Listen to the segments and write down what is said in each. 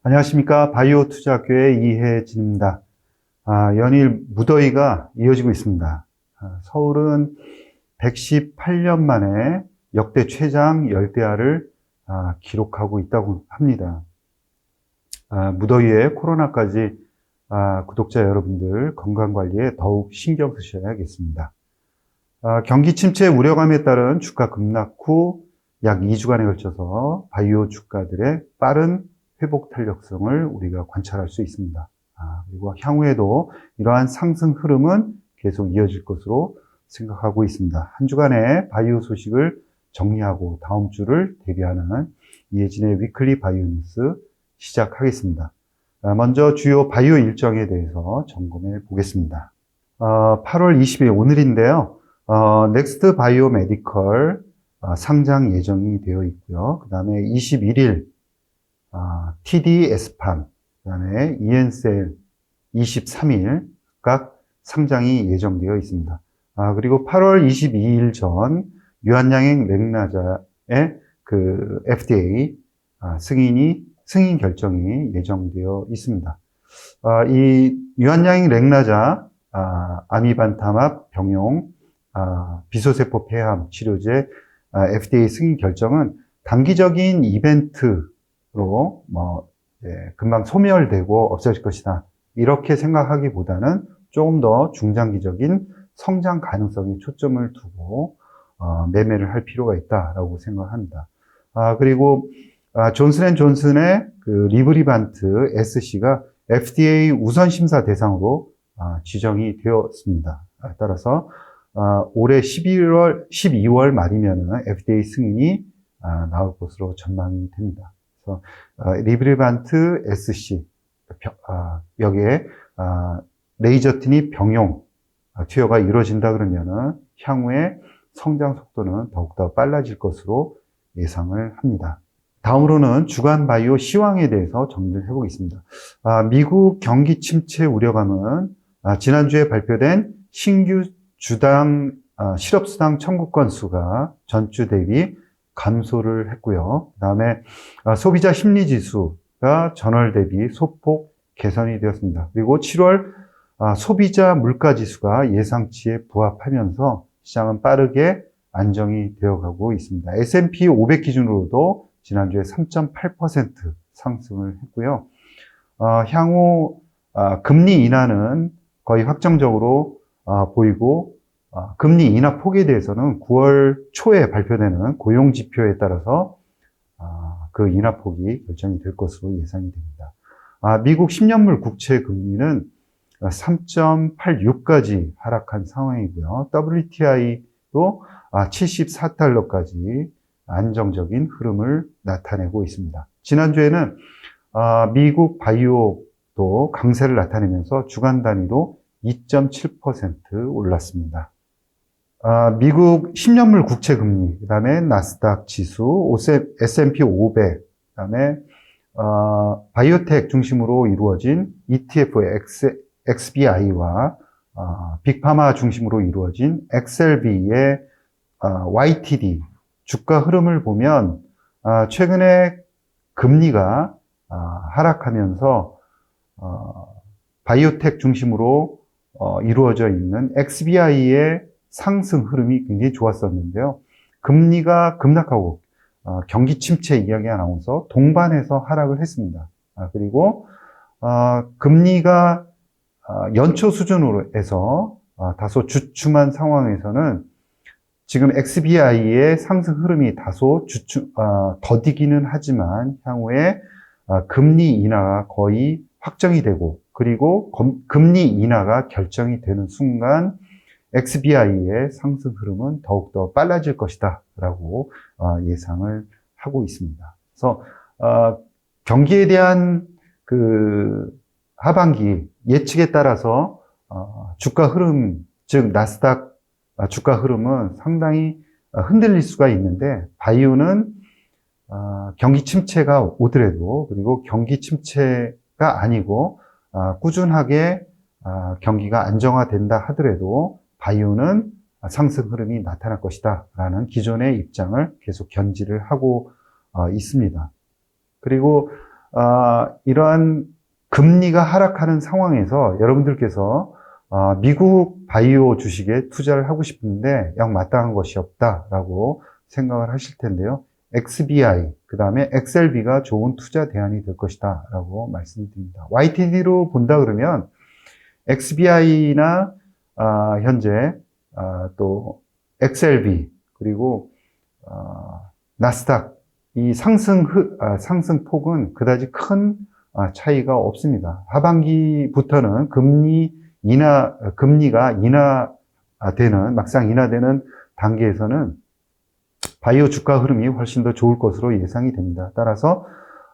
안녕하십니까. 바이오 투자학교의 이혜진입니다. 연일 무더위가 이어지고 있습니다. 서울은 118년 만에 역대 최장 열대야를 기록하고 있다고 합니다. 무더위에 코로나까지 구독자 여러분들 건강관리에 더욱 신경 쓰셔야겠습니다. 경기 침체 우려감에 따른 주가 급락 후 약 2주간에 걸쳐서 바이오 주가들의 빠른 회복 탄력성을 우리가 관찰할 수 있습니다. 그리고 향후에도 이러한 상승 흐름은 계속 이어질 것으로 생각하고 있습니다. 한 주간의 바이오 소식을 정리하고 다음 주를 대비하는 이혜진의 위클리 바이오 뉴스 시작하겠습니다. 먼저 주요 바이오 일정에 대해서 점검해 보겠습니다. 8월 20일 오늘인데요. 넥스트 바이오 메디컬 상장 예정이 되어 있고요. 그 다음에 21일 TD 에스팜, 그 다음에 이엔셀 23일 각 상장이 예정되어 있습니다. 그리고 8월 22일 전 유한양행 렉나자의 그 FDA 승인 결정이 예정되어 있습니다. 이 유한양행 렉나자 아미반타맙 병용 비소세포 폐암 치료제 FDA 승인 결정은 단기적인 이벤트로 금방 소멸되고 없어질 것이다. 이렇게 생각하기보다는 조금 더 중장기적인 성장 가능성에 초점을 두고 매매를 할 필요가 있다라고 생각합니다. 그리고 존슨앤존슨의 그 리브리반트 SC가 FDA 우선 심사 대상으로 지정이 되었습니다. 따라서 올해 12월 말이면은 FDA 승인이 나올 것으로 전망이 됩니다. 그래서 리브리반트 SC 여기에 레이저트니 병용 투여가 이루어진다 그러면은 향후에 성장 속도는 더욱더 빨라질 것으로 예상을 합니다. 다음으로는 주간 바이오 시황에 대해서 정리를 해보겠습니다. 미국 경기 침체 우려감은 지난주에 발표된 신규 주당 실업수당 청구 건수가 전주 대비 감소를 했고요. 그 다음에 소비자 심리지수가 전월 대비 소폭 개선이 되었습니다. 그리고 7월 소비자 물가지수가 예상치에 부합하면서 시장은 빠르게 안정이 되어가고 있습니다. S&P 500 기준으로도 지난주에 3.8% 상승을 했고요. 향후 금리 인하는 거의 확정적으로 보이고 금리 인하 폭에 대해서는 9월 초에 발표되는 고용 지표에 따라서 그 인하 폭이 결정이 될 것으로 예상이 됩니다. 미국 10년물 국채 금리는 3.86까지 하락한 상황이고요. WTI도 74달러까지 안정적인 흐름을 나타내고 있습니다. 지난주에는 미국 바이오도 강세를 나타내면서 주간 단위로 2.7% 올랐습니다. 미국 10년물 국채 금리, 그 다음에 나스닥 지수, S&P 500, 그 다음에 바이오텍 중심으로 이루어진 ETF XBI와 빅파마 중심으로 이루어진 XLB의 YTD 주가 흐름을 보면 최근에 금리가 하락하면서 바이오텍 중심으로 이루어져 있는 XBI의 상승 흐름이 굉장히 좋았었는데요. 금리가 급락하고 경기 침체 이야기가 나오면서 동반해서 하락을 했습니다. 그리고 금리가 연초 수준으로 해서 다소 주춤한 상황에서는 지금 XBI의 상승 흐름이 다소 더디기는 하지만 향후에 금리 인하가 거의 확정이 되고 그리고 금리 인하가 결정이 되는 순간 XBI의 상승 흐름은 더욱더 빨라질 것이다 라고 예상을 하고 있습니다. 그래서 경기에 대한 그 하반기 예측에 따라서 주가 흐름, 즉 나스닥 주가 흐름은 상당히 흔들릴 수가 있는데 바이오는 경기 침체가 오더라도 그리고 경기 침체가 아니고 꾸준하게 경기가 안정화된다 하더라도 바이오는 상승 흐름이 나타날 것이다 라는 기존의 입장을 계속 견지를 하고 있습니다. 그리고 이러한 금리가 하락하는 상황에서 여러분들께서 미국 바이오 주식에 투자를 하고 싶은데 영 마땅한 것이 없다라고 생각을 하실 텐데요. XBI, 그 다음에 XLB가 좋은 투자 대안이 될 것이다 라고 말씀드립니다. YTD로 본다 그러면 XBI나 현재 또 XLB 그리고 나스닥 이 상승폭은 그다지 큰 차이가 없습니다. 하반기부터는 금리가 막상 인하되는 단계에서는 바이오 주가 흐름이 훨씬 더 좋을 것으로 예상이 됩니다. 따라서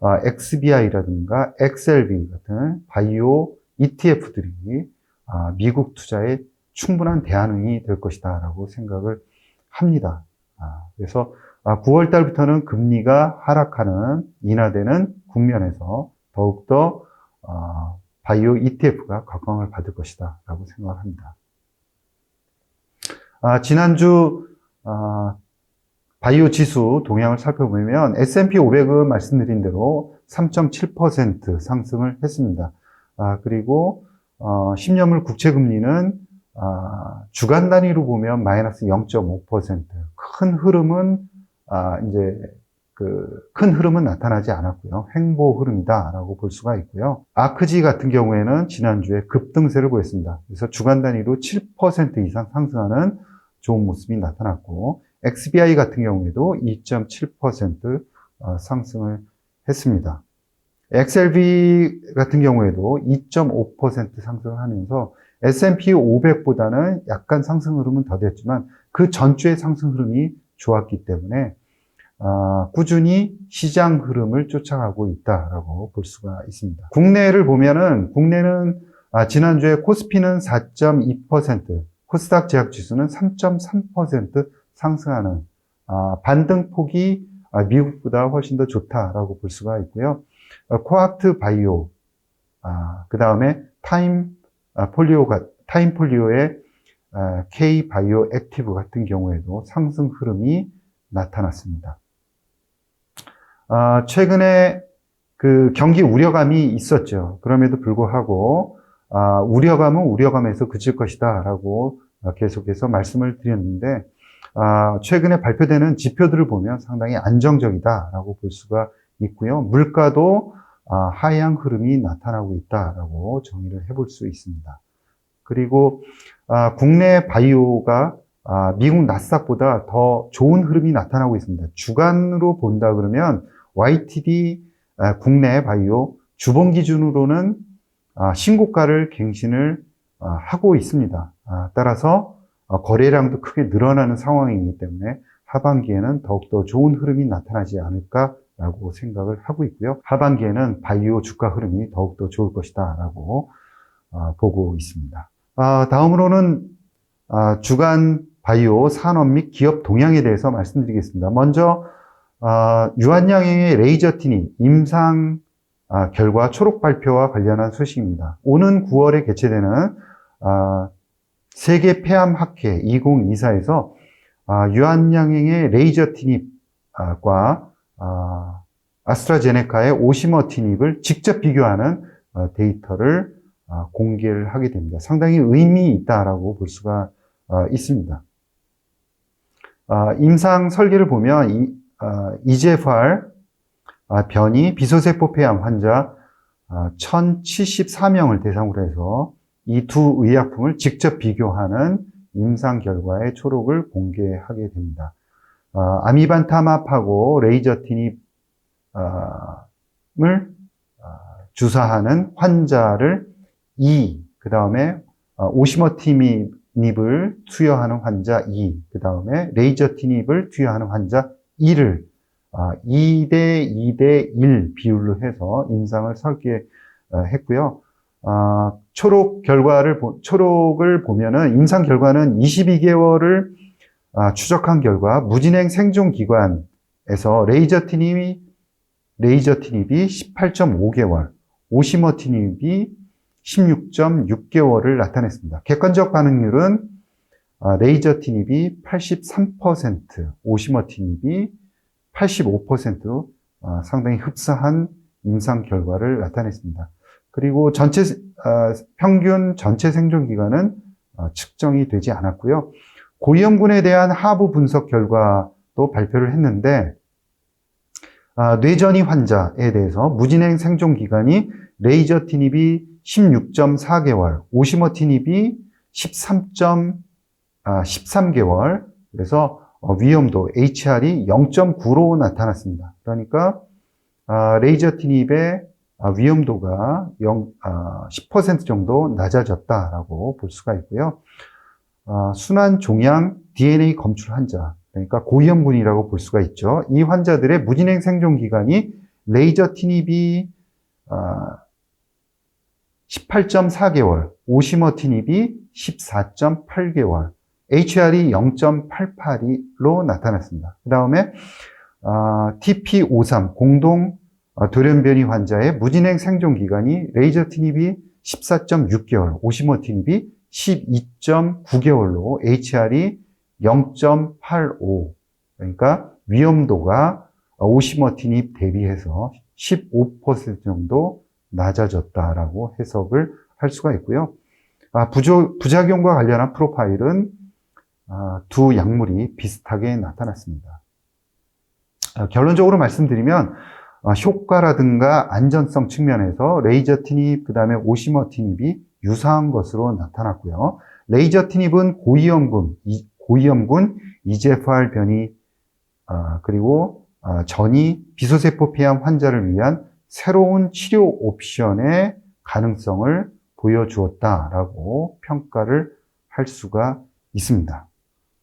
XBI라든가 XLB 같은 바이오 ETF들이 미국 투자에 충분한 대안이 될 것이다 라고 생각을 합니다. 그래서 9월 달부터는 금리가 하락하는 인하되는 국면에서 더욱더 바이오 ETF가 각광을 받을 것이다 라고 생각을 합니다. 지난주 바이오 지수 동향을 살펴보면 S&P 500은 말씀드린 대로 3.7% 상승을 했습니다. 그리고 10년물 국채금리는 주간 단위로 보면 마이너스 0.5%. 큰 흐름은 큰 흐름은 나타나지 않았고요. 횡보 흐름이다라고 볼 수가 있고요. 아크지 같은 경우에는 지난주에 급등세를 보였습니다. 그래서 주간 단위로 7% 이상 상승하는 좋은 모습이 나타났고, XBI 같은 경우에도 2.7% 상승을 했습니다. XLB 같은 경우에도 2.5% 상승을 하면서 S&P 500보다는 약간 상승 흐름은 더뎠지만 그 전주의 상승 흐름이 좋았기 때문에 꾸준히 시장 흐름을 쫓아가고 있다라고 볼 수가 있습니다. 국내를 보면은 국내는 지난주에 코스피는 4.2%, 코스닥 제약지수는 3.3% 상승하는 반등폭이 미국보다 훨씬 더 좋다라고 볼 수가 있고요. 코아트 바이오, 그 다음에 타임폴리오의 K 바이오 액티브 같은 경우에도 상승 흐름이 나타났습니다. 최근에 그 경기 우려감이 있었죠. 그럼에도 불구하고 우려감은 우려감에서 그칠 것이다라고 계속해서 말씀을 드렸는데 최근에 발표되는 지표들을 보면 상당히 안정적이다라고 볼 수가 있고요. 물가도 하향 흐름이 나타나고 있다라고 정의를 해볼 수 있습니다. 그리고 국내 바이오가 미국 나스닥보다 더 좋은 흐름이 나타나고 있습니다. 주간으로 본다 그러면 YTD 국내 바이오 주봉 기준으로는 신고가를 갱신을 하고 있습니다. 따라서 거래량도 크게 늘어나는 상황이기 때문에 하반기에는 더욱더 좋은 흐름이 나타나지 않을까라고 생각을 하고 있고요. 하반기에는 바이오 주가 흐름이 더욱더 좋을 것이다 라고 보고 있습니다. 다음으로는 주간 바이오 산업 및 기업 동향에 대해서 말씀드리겠습니다. 먼저 유한양행의 레이저 티니 임상 결과 초록 발표와 관련한 소식입니다. 오는 9월에 개최되는 세계 폐암 학회 2024에서 유한양행의 레이저 티닙과 아스트라제네카의 오시머티닙을 직접 비교하는 데이터를 공개를 하게 됩니다. 상당히 의미 있다라고 볼 수가 있습니다. 임상 설계를 보면 EGFR 변이 비소세포 폐암 환자 1074명을 대상으로 해서 이 두 의약품을 직접 비교하는 임상 결과의 초록을 공개하게 됩니다. 아미반타맙하고 레이저티닙을 주사하는 환자를 2, 그 다음에 오시머티닙을 투여하는 환자 2, 그 다음에 레이저티닙을 투여하는 환자 1을 2대 2대 1 비율로 해서 임상을 설계했고요. 초록을 보면은 임상 결과는 22개월을 추적한 결과 무진행 생존기관에서 레이저티닙이 18.5개월, 오시머티닙이 16.6개월을 나타냈습니다. 객관적 반응률은 레이저티닙이 83%, 오시머티닙이 85%로 상당히 흡사한 임상 결과를 나타냈습니다. 그리고 평균 전체 생존 기간은 측정이 되지 않았고요. 고위험군에 대한 하부 분석 결과도 발표를 했는데, 뇌전이 환자에 대해서 무진행 생존 기간이 레이저티닙이 16.4개월, 오시머티닙이 13개월, 그래서 위험도 HR이 0.9로 나타났습니다. 그러니까 레이저티닙의 위험도가 10% 정도 낮아졌다라고 볼 수가 있고요. 순환 종양 DNA 검출 환자, 그러니까 고위험군이라고 볼 수가 있죠. 이 환자들의 무진행 생존 기간이 레이저티닙이 18.4개월, 오시머티닙이 14.8개월, HR이 0.88로 나타났습니다. 그 다음에 TP53 공동 돌연변이 환자의 무진행 생존 기간이 레이저티닙이 14.6개월, 오시머티닙이 12.9개월로 HR이 0.85, 그러니까 위험도가 오시머티닙 대비해서 15% 정도 낮아졌다라고 해석을 할 수가 있고요. 부작용과 관련한 프로파일은 두 약물이 비슷하게 나타났습니다. 결론적으로 말씀드리면 효과라든가 안전성 측면에서 레이저티닙, 그 다음에 오시머티닙이 유사한 것으로 나타났고요. 레이저티닙은 고위험군 EGFR 변이, 그리고 전이 비소세포 폐암 환자를 위한 새로운 치료 옵션의 가능성을 보여주었다라고 평가를 할 수가 있습니다.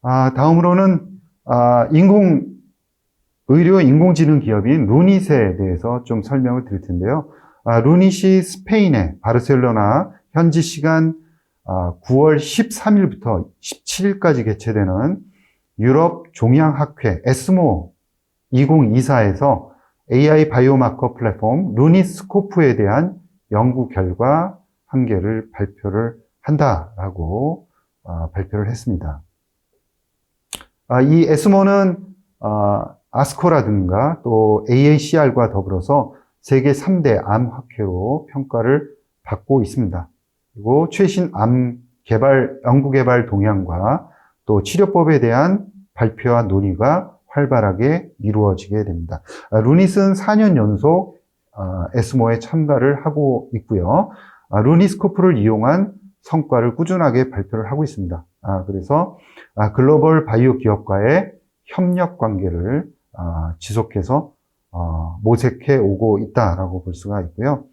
다음으로는 의료 인공지능 기업인 루닛에 대해서 좀 설명을 드릴 텐데요. 루닛이 스페인의 바르셀로나 현지 시간 9월 13일부터 17일까지 개최되는 유럽 종양학회 에스모 2024에서 AI 바이오마커 플랫폼 루닛스코프에 대한 연구 결과 한 개를 발표를 한다라고 발표를 했습니다. 이 에스모는 아스코라든가 또 AACR과 더불어서 세계 3대 암 학회로 평가를 받고 있습니다. 그리고 최신 암 연구 개발 동향과 또 치료법에 대한 발표와 논의가 활발하게 이루어지게 됩니다. 루닛은 4년 연속 에스모에 참가를 하고 있고요. 루닛스코프를 이용한 성과를 꾸준하게 발표를 하고 있습니다. 그래서 글로벌 바이오 기업과의 협력 관계를 지속해서 모색해 오고 있다라고 볼 수가 있고요.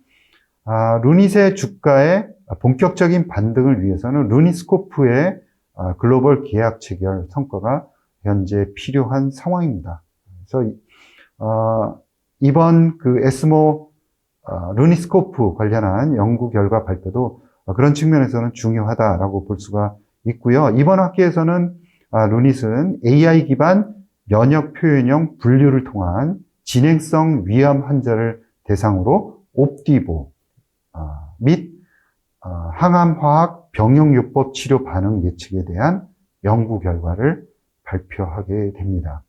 루닛의 주가의 본격적인 반등을 위해서는 루닛스코프의 글로벌 계약 체결 성과가 현재 필요한 상황입니다. 그래서 이번 그 에스모 루닛스코프 관련한 연구 결과 발표도 그런 측면에서는 중요하다라고 볼 수가 있고요. 이번 학기에서는 루닛은 AI 기반 면역 표현형 분류를 통한 진행성 위암 환자를 대상으로 옵디보 및 항암화학 병용요법 치료 반응 예측에 대한 연구 결과를 발표하게 됩니다.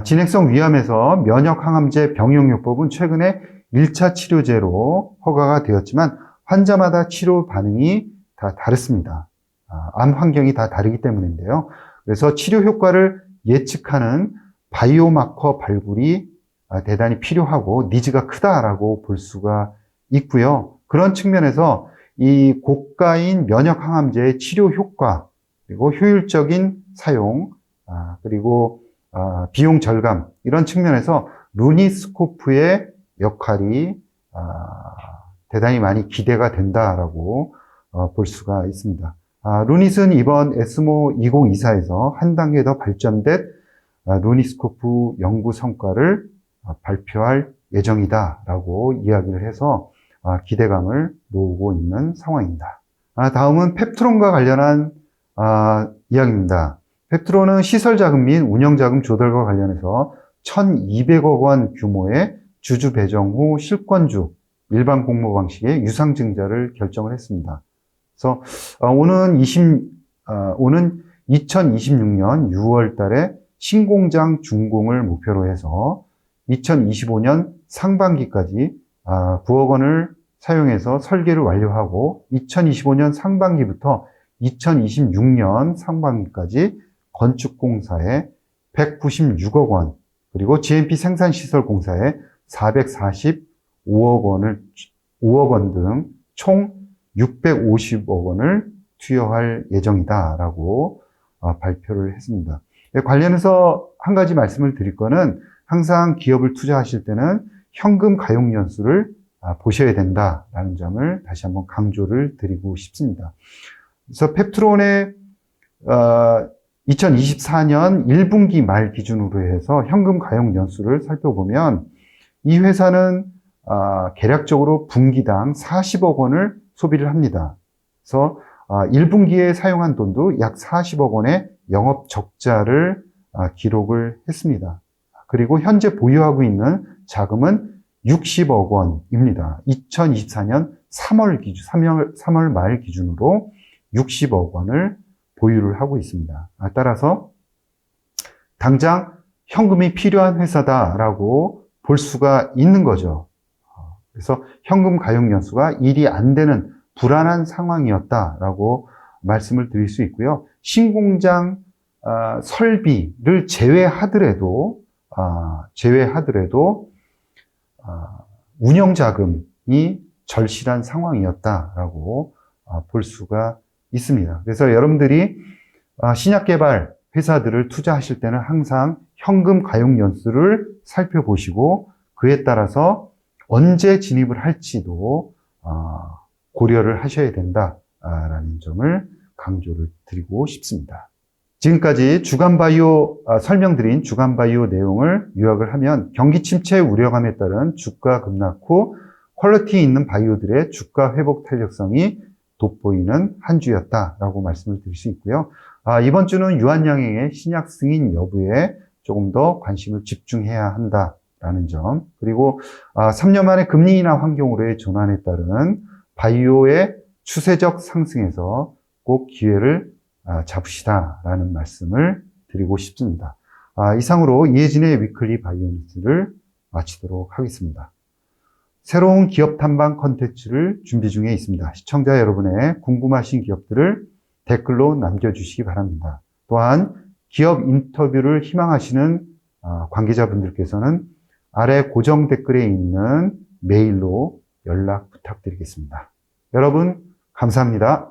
진행성 위암에서 면역 항암제 병용요법은 최근에 1차 치료제로 허가가 되었지만 환자마다 치료 반응이 다 다릅니다. 암 환경이 다 다르기 때문인데요. 그래서 치료 효과를 예측하는 바이오마커 발굴이 대단히 필요하고 니즈가 크다라고 볼 수가 있고요. 그런 측면에서 이 고가인 면역 항암제의 치료 효과, 그리고 효율적인 사용, 그리고 비용 절감, 이런 측면에서 루닛스코프의 역할이 대단히 많이 기대가 된다라고 볼 수가 있습니다. 루닛은 이번 에스모 2024에서 한 단계 더 발전된 루닛스코프 연구 성과를 발표할 예정이다라고 이야기를 해서 기대감을 모으고 있는 상황입니다. 다음은 펩트론과 관련한 이야기입니다. 펩트론은 시설자금 및 운영자금 조달과 관련해서 1,200억 원 규모의 주주 배정 후 실권주 일반 공모 방식의 유상증자를 결정을 했습니다. 그래서 오는 2026년 6월 달에 신공장 준공을 목표로 해서 2025년 상반기까지 9억 원을 사용해서 설계를 완료하고 2025년 상반기부터 2026년 상반기까지 건축공사에 196억 원, 그리고 GMP 생산시설공사에 445억 원 등 총 650억 원을 투여할 예정이다라고 발표를 했습니다. 관련해서 한 가지 말씀을 드릴 거는 항상 기업을 투자하실 때는 현금 가용 연수를 보셔야 된다라는 점을 다시 한번 강조를 드리고 싶습니다. 그래서 펩트론의 2024년 1분기 말 기준으로 해서 현금 가용 연수를 살펴보면 이 회사는 계략적으로 분기당 40억 원을 소비를 합니다. 그래서 1분기에 사용한 돈도 약 40억 원의 영업 적자를 기록을 했습니다. 그리고 현재 보유하고 있는 자금은 60억 원입니다. 2024년 3월 말 기준으로 60억 원을 보유를 하고 있습니다. 따라서 당장 현금이 필요한 회사다라고 볼 수가 있는 거죠. 그래서 현금 가용 연수가 일이 안 되는 불안한 상황이었다라고 말씀을 드릴 수 있고요. 신공장 설비를 제외하더라도 운영 자금이 절실한 상황이었다라고 볼 수가 있습니다. 그래서 여러분들이 신약 개발 회사들을 투자하실 때는 항상 현금 가용 연수를 살펴보시고 그에 따라서 언제 진입을 할지도 고려를 하셔야 된다라는 점을 강조를 드리고 싶습니다. 지금까지 주간바이오 설명드린 주간바이오 내용을 요약을 하면 경기 침체 우려감에 따른 주가 급락 후 퀄리티 있는 바이오들의 주가 회복 탄력성이 돋보이는 한 주였다라고 말씀을 드릴 수 있고요. 이번 주는 유한양행의 신약 승인 여부에 조금 더 관심을 집중해야 한다라는 점, 그리고 3년 만에 금리 인하 환경으로의 전환에 따른 바이오의 추세적 상승에서 꼭 기회를 잡으시다라는 말씀을 드리고 싶습니다. 이상으로 이혜진의 위클리 바이오 뉴스를 마치도록 하겠습니다. 새로운 기업 탐방 컨텐츠를 준비 중에 있습니다. 시청자 여러분의 궁금하신 기업들을 댓글로 남겨주시기 바랍니다. 또한 기업 인터뷰를 희망하시는 관계자분들께서는 아래 고정 댓글에 있는 메일로 연락 부탁드리겠습니다. 여러분 감사합니다.